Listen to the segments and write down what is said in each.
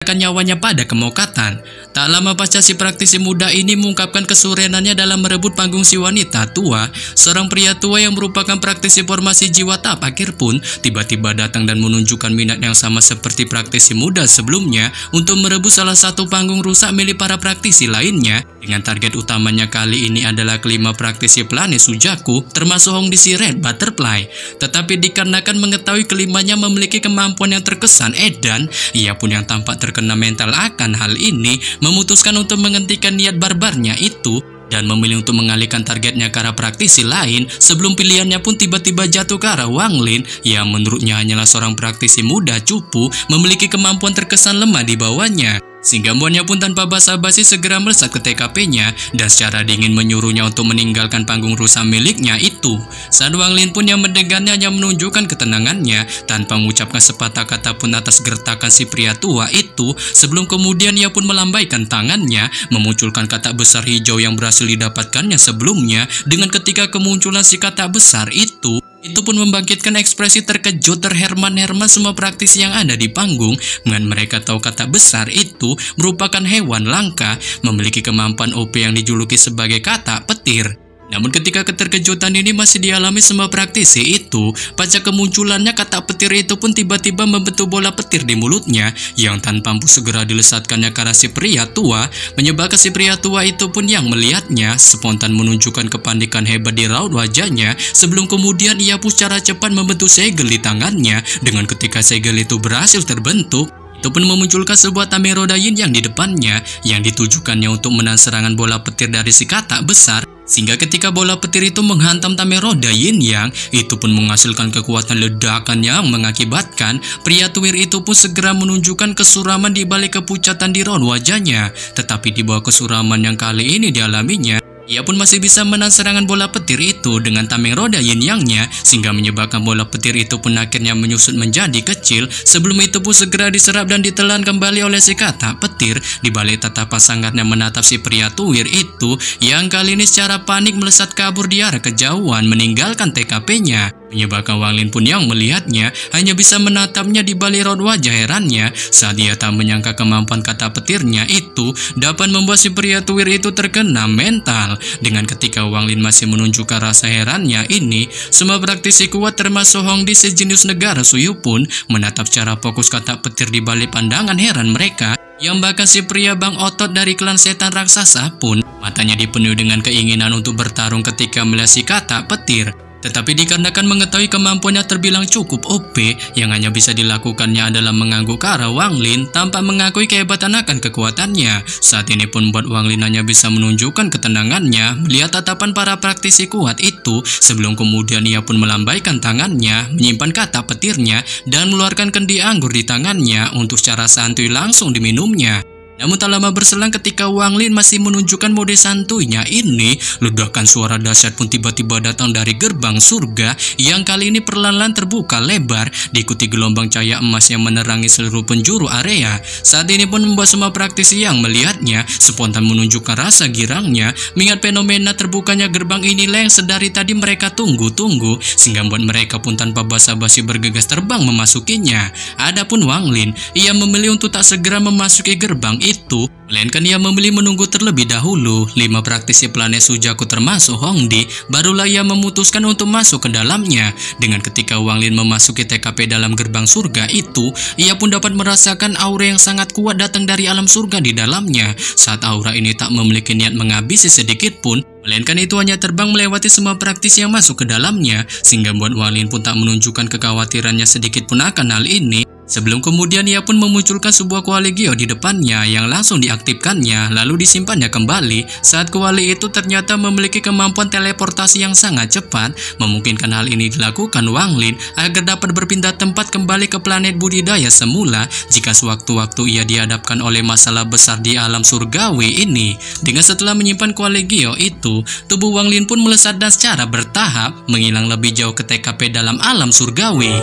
nyawanya pada kemokatan. Tak lama pasca si praktisi muda ini mengungkapkan kesurenannya dalam merebut panggung si wanita tua, seorang pria tua yang merupakan praktisi formasi jiwa tahap akhir pun tiba-tiba datang dan menunjukkan minat yang sama seperti praktisi muda sebelumnya untuk merebut salah satu panggung rusak milik para praktisi lainnya, dengan target utamanya kali ini adalah kelima praktisi planet Sujaku termasuk Hongdi si Red Butterfly. Tetapi dikarenakan mengetahui kelimanya memiliki kemampuan yang terkesan edan, ia pun yang tampak terkena mental akan hal ini memutuskan untuk menghentikan niat barbarnya itu dan memilih untuk mengalihkan targetnya ke arah praktisi lain sebelum pilihannya pun tiba-tiba jatuh ke arah Wang Lin yang menurutnya hanyalah seorang praktisi muda cupu memiliki kemampuan terkesan lemah di bawahnya. Sehingga Mbonnya pun tanpa basa-basi segera melesat ke TKP-nya dan secara dingin menyuruhnya untuk meninggalkan panggung rusak miliknya itu. Saat Wang Lin pun yang mendengarnya hanya menunjukkan ketenangannya tanpa mengucapkan sepatah kata pun atas gertakan si pria tua itu, sebelum kemudian ia pun melambaikan tangannya memunculkan katak besar hijau yang berhasil didapatkannya sebelumnya. Dengan ketika kemunculan si katak besar itu pun membangkitkan ekspresi terkejut terherman-herman semua praktisi yang ada di panggung, dengan mereka tahu katak besar itu merupakan hewan langka memiliki kemampuan OP yang dijuluki sebagai katak petir. Namun ketika keterkejutan ini masih dialami semua praktisi itu, pasca kemunculannya katak petir itu pun tiba-tiba membentuk bola petir di mulutnya yang tanpa ampuh segera dilesatkannya ke arah si pria tua, menyebabkan si pria tua itu pun yang melihatnya spontan menunjukkan kepanikan hebat di raut wajahnya, sebelum kemudian ia pun secara cepat membentuk segel di tangannya. Dengan ketika segel itu berhasil terbentuk, itu pun memunculkan sebuah Tamero Dayin yang di depannya yang ditujukannya untuk menahan serangan bola petir dari si katak besar, sehingga ketika bola petir itu menghantam Tamero Dayin yang itu pun menghasilkan kekuatan ledakan yang mengakibatkan pria tuir itu pun segera menunjukkan kesuraman di balik kepucatan di raut wajahnya. Tetapi di bawah kesuraman yang kali ini dialaminya, ia pun masih bisa menahan serangan bola petir itu dengan Tamero Dayin Yang-nya, sehingga menyebabkan bola petir itu pun akhirnya menyusut menjadi kecil, sebelum itu pun segera diserap dan ditelan kembali oleh si katak petir. Di balik tatapan sangatnya menatap si pria tuir itu yang kali ini secara panik melesat kabur di arah kejauhan meninggalkan TKP-nya, menyebabkan Wang Lin pun yang melihatnya hanya bisa menatapnya di balik raut wajah herannya saat ia tak menyangka kemampuan katak petirnya itu dapat membuat si pria tuir itu terkena mental. Dengan ketika Wang Lin masih menunjukkan rasa herannya ini, semua praktisi kuat termasuk Hongdi sejenius negara Suyu pun menatap secara fokus katak petir di balik pandangan heran mereka, yang bahkan si pria Bang Otot dari klan setan raksasa pun matanya dipenuhi dengan keinginan untuk bertarung ketika melihat si katak petir. Tetapi dikarenakan mengetahui kemampuannya terbilang cukup OP, yang hanya bisa dilakukannya adalah mengangguk ke arah Wang Lin tanpa mengakui kehebatan akan kekuatannya. Saat ini pun buat Wang Lin hanya bisa menunjukkan ketenangannya melihat tatapan para praktisi kuat itu, sebelum kemudian ia pun melambaikan tangannya menyimpan katak petirnya dan mengeluarkan kendi anggur di tangannya untuk secara santuy langsung diminumnya. Namun tak lama berselang ketika Wang Lin masih menunjukkan mode santuinya ini, ledakan suara dahsyat pun tiba-tiba datang dari gerbang surga yang kali ini perlahan-lahan terbuka lebar, diikuti gelombang cahaya emas yang menerangi seluruh penjuru area. Saat ini pun membuat semua praktisi yang melihatnya spontan menunjukkan rasa girangnya mengingat fenomena terbukanya gerbang inilah yang sedari tadi mereka tunggu-tunggu, sehingga membuat mereka pun tanpa basa-basi bergegas terbang memasukinya. Adapun Wang Lin, ia memilih untuk tak segera memasuki gerbang itu, melainkan ia memilih menunggu terlebih dahulu 5 praktisi planet Sujaku termasuk Hongdi, barulah ia memutuskan untuk masuk ke dalamnya. Dengan ketika Wang Lin memasuki TKP dalam gerbang surga itu, ia pun dapat merasakan aura yang sangat kuat datang dari alam surga di dalamnya. Saat aura ini tak memiliki niat menghabisi sedikit pun, melainkan itu hanya terbang melewati semua praktisi yang masuk ke dalamnya, sehingga buat Wang Lin pun tak menunjukkan kekhawatirannya sedikit pun akan hal ini. Sebelum kemudian ia pun memunculkan sebuah kuali Gio di depannya yang langsung diaktifkannya lalu disimpannya kembali. Saat kuali itu ternyata memiliki kemampuan teleportasi yang sangat cepat, memungkinkan hal ini dilakukan Wang Lin agar dapat berpindah tempat kembali ke planet budidaya semula jika sewaktu-waktu ia dihadapkan oleh masalah besar di alam surgawi ini. Dengan setelah menyimpan kuali Gio itu, tubuh Wang Lin pun melesat dan secara bertahap menghilang lebih jauh ke TKP dalam alam surgawi.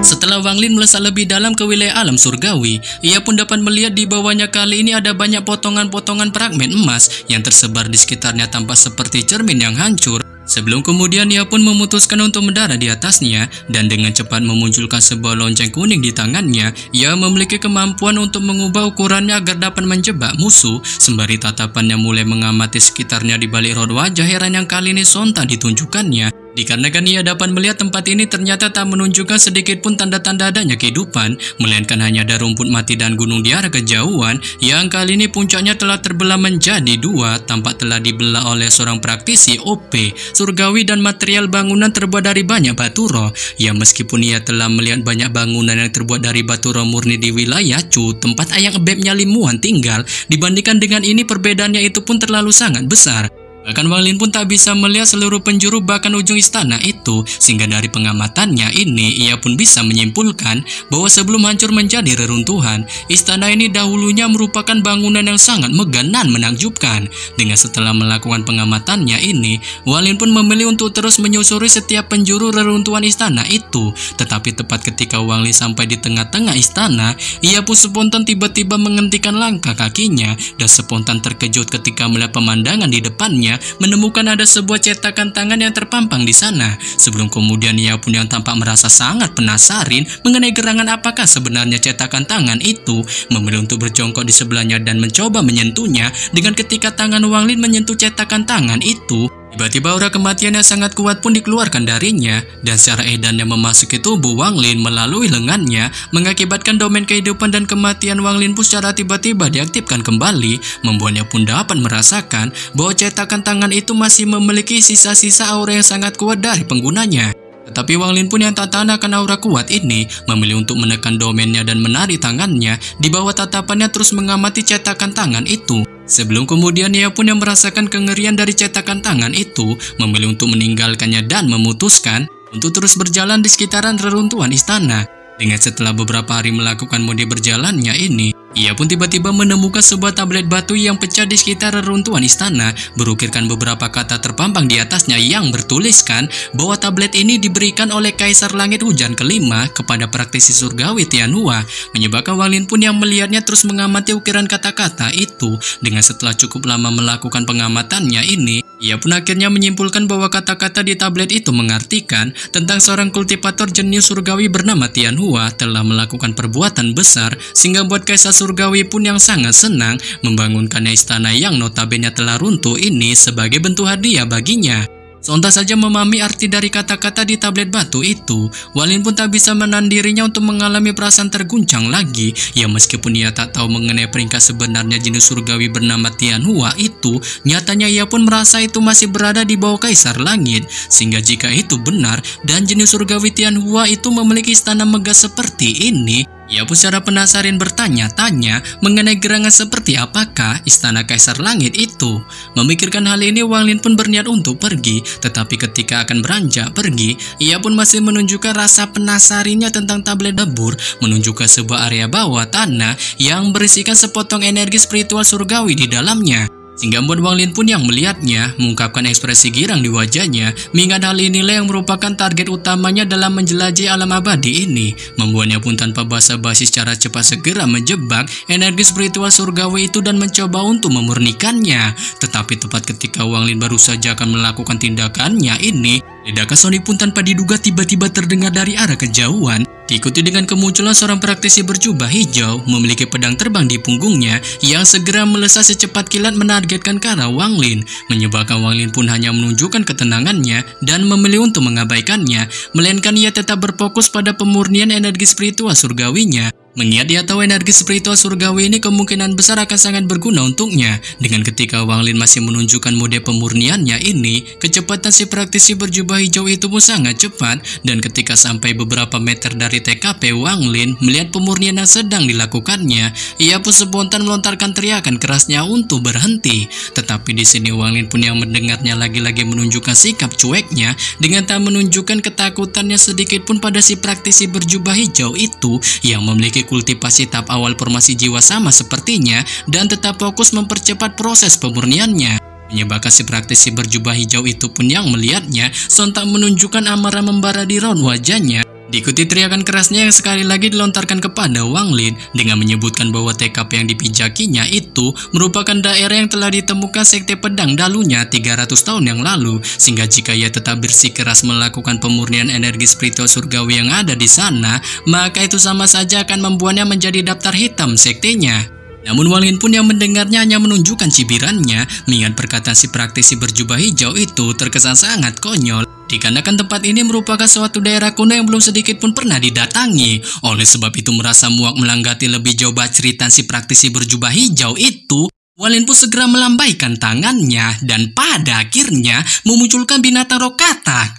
Setelah Wang Lin melesat lebih dalam ke wilayah alam surgawi, ia pun dapat melihat di bawahnya kali ini ada banyak potongan-potongan fragmen emas yang tersebar di sekitarnya tampak seperti cermin yang hancur. Sebelum kemudian ia pun memutuskan untuk mendarat di atasnya dan dengan cepat memunculkan sebuah lonceng kuning di tangannya. Ia memiliki kemampuan untuk mengubah ukurannya agar dapat menjebak musuh. Sembari tatapannya mulai mengamati sekitarnya di balik raut wajah heran yang kali ini sontak ditunjukkannya. Dikarenakan ia dapat melihat tempat ini ternyata tak menunjukkan sedikit pun tanda-tanda adanya kehidupan, melainkan hanya ada rumput mati dan gunung di arah kejauhan yang kali ini puncaknya telah terbelah menjadi dua, tampak telah dibelah oleh seorang praktisi OP, surgawi dan material bangunan terbuat dari banyak batu roh. Ya meskipun ia telah melihat banyak bangunan yang terbuat dari batu roh murni di wilayah Chu, tempat ayang ebebnya Limuan tinggal, dibandingkan dengan ini perbedaannya itu pun terlalu sangat besar. Bahkan Wang Lin pun tak bisa melihat seluruh penjuru bahkan ujung istana itu, sehingga dari pengamatannya ini ia pun bisa menyimpulkan bahwa sebelum hancur menjadi reruntuhan, istana ini dahulunya merupakan bangunan yang sangat megah dan menakjubkan. Dengan setelah melakukan pengamatannya ini, Wang Lin pun memilih untuk terus menyusuri setiap penjuru reruntuhan istana itu. Tetapi tepat ketika Wang Lin sampai di tengah-tengah istana, ia pun spontan tiba-tiba menghentikan langkah kakinya dan spontan terkejut ketika melihat pemandangan di depannya, menemukan ada sebuah cetakan tangan yang terpampang di sana. Sebelum kemudian ia pun yang tampak merasa sangat penasaran mengenai gerangan apakah sebenarnya cetakan tangan itu, memilih untuk berjongkok di sebelahnya dan mencoba menyentuhnya. Dengan ketika tangan Wang Lin menyentuh cetakan tangan itu, tiba-tiba aura kematian yang sangat kuat pun dikeluarkan darinya, dan secara edannya memasuki tubuh Wang Lin melalui lengannya, mengakibatkan domain kehidupan dan kematian Wang Lin pun secara tiba-tiba diaktifkan kembali, membuatnya pun dapat merasakan bahwa cetakan tangan itu masih memiliki sisa-sisa aura yang sangat kuat dari penggunanya. Tetapi Wang Lin pun yang tak tahan akan aura kuat ini, memilih untuk menekan domainnya dan menarik tangannya. Di bawah tatapannya terus mengamati cetakan tangan itu. Sebelum kemudian ia pun yang merasakan kengerian dari cetakan tangan itu, memilih untuk meninggalkannya dan memutuskan untuk terus berjalan di sekitaran reruntuhan istana. Dengan setelah beberapa hari melakukan mode berjalannya ini, ia pun tiba-tiba menemukan sebuah tablet batu yang pecah di sekitar reruntuhan istana, berukirkan beberapa kata terpampang di atasnya yang bertuliskan bahwa tablet ini diberikan oleh Kaisar Langit Hujan kelima kepada praktisi surgawi Tianhua. Menyebabkan Wang Lin pun yang melihatnya terus mengamati ukiran kata-kata itu. Dengan setelah cukup lama melakukan pengamatannya ini, ia pun akhirnya menyimpulkan bahwa kata-kata di tablet itu mengartikan tentang seorang kultivator jenius surgawi bernama Tianhua telah melakukan perbuatan besar, sehingga buat Kaisar surgawi pun yang sangat senang membangunkan istana yang notabene telah runtuh ini sebagai bentuk hadiah baginya. Sontak saja memahami arti dari kata-kata di tablet batu itu, Wang Lin pun tak bisa menahan dirinya untuk mengalami perasaan terguncang lagi. Ya meskipun ia tak tahu mengenai peringkat sebenarnya jenius surgawi bernama Tianhua itu, nyatanya ia pun merasa itu masih berada di bawah Kaisar Langit. Sehingga jika itu benar dan jenius surgawi Tianhua itu memiliki istana megah seperti ini, ia pun secara penasaran bertanya-tanya mengenai gerangan seperti apakah istana Kaisar Langit itu. Memikirkan hal ini, Wang Lin pun berniat untuk pergi. Tetapi ketika akan beranjak pergi, ia pun masih menunjukkan rasa penasarannya tentang tablet debur, menunjukkan sebuah area bawah tanah yang berisikan sepotong energi spiritual surgawi di dalamnya. Sehingga membuat Wang Lin pun yang melihatnya mengungkapkan ekspresi girang di wajahnya, mengingat hal inilah yang merupakan target utamanya dalam menjelajahi alam abadi ini. Membuatnya pun tanpa basa-basi secara cepat segera menjebak energi spiritual surgawi itu dan mencoba untuk memurnikannya. Tetapi tepat ketika Wang Lin baru saja akan melakukan tindakannya ini, ledakan sonik pun tanpa diduga tiba-tiba terdengar dari arah kejauhan. Diikuti dengan kemunculan seorang praktisi berjubah hijau memiliki pedang terbang di punggungnya yang segera melesat secepat kilat menargetkan ke arah Wang Lin. Menyebabkan Wang Lin pun hanya menunjukkan ketenangannya dan memilih untuk mengabaikannya, melainkan ia tetap berfokus pada pemurnian energi spiritual surgawinya. Mengingat dia tahu energi spiritual surgawi ini kemungkinan besar akan sangat berguna untuknya. Dengan ketika Wang Lin masih menunjukkan mode pemurniannya ini, kecepatan si praktisi berjubah hijau itu pun sangat cepat. Dan ketika sampai beberapa meter dari TKP Wang Lin melihat pemurnian yang sedang dilakukannya, ia pun spontan melontarkan teriakan kerasnya untuk berhenti. Tetapi di sini Wang Lin pun yang mendengarnya lagi-lagi menunjukkan sikap cueknya dengan tak menunjukkan ketakutannya sedikit pun pada si praktisi berjubah hijau itu yang memiliki kultivasi tahap awal formasi jiwa sama sepertinya dan tetap fokus mempercepat proses pemurniannya. Menyebabkan si praktisi berjubah hijau itu pun yang melihatnya sontak menunjukkan amarah membara di raut wajahnya. Diikuti teriakan kerasnya yang sekali lagi dilontarkan kepada Wang Lin dengan menyebutkan bahwa TKP yang dipijakinya itu merupakan daerah yang telah ditemukan sekte pedang dalunya 300 tahun yang lalu, sehingga jika ia tetap bersikeras melakukan pemurnian energi spiritual surgawi yang ada di sana, maka itu sama saja akan membuatnya menjadi daftar hitam sektenya. Namun Wang Lin pun yang mendengarnya hanya menunjukkan cibirannya, mengingat perkataan si praktisi berjubah hijau itu terkesan sangat konyol. Dikarenakan tempat ini merupakan suatu daerah kuno yang belum sedikit pun pernah didatangi. Oleh sebab itu merasa muak melanggati lebih jauh cerita si praktisi berjubah hijau itu, Wang Lin pun segera melambaikan tangannya dan pada akhirnya memunculkan binatang roh katak,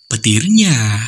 petirnya.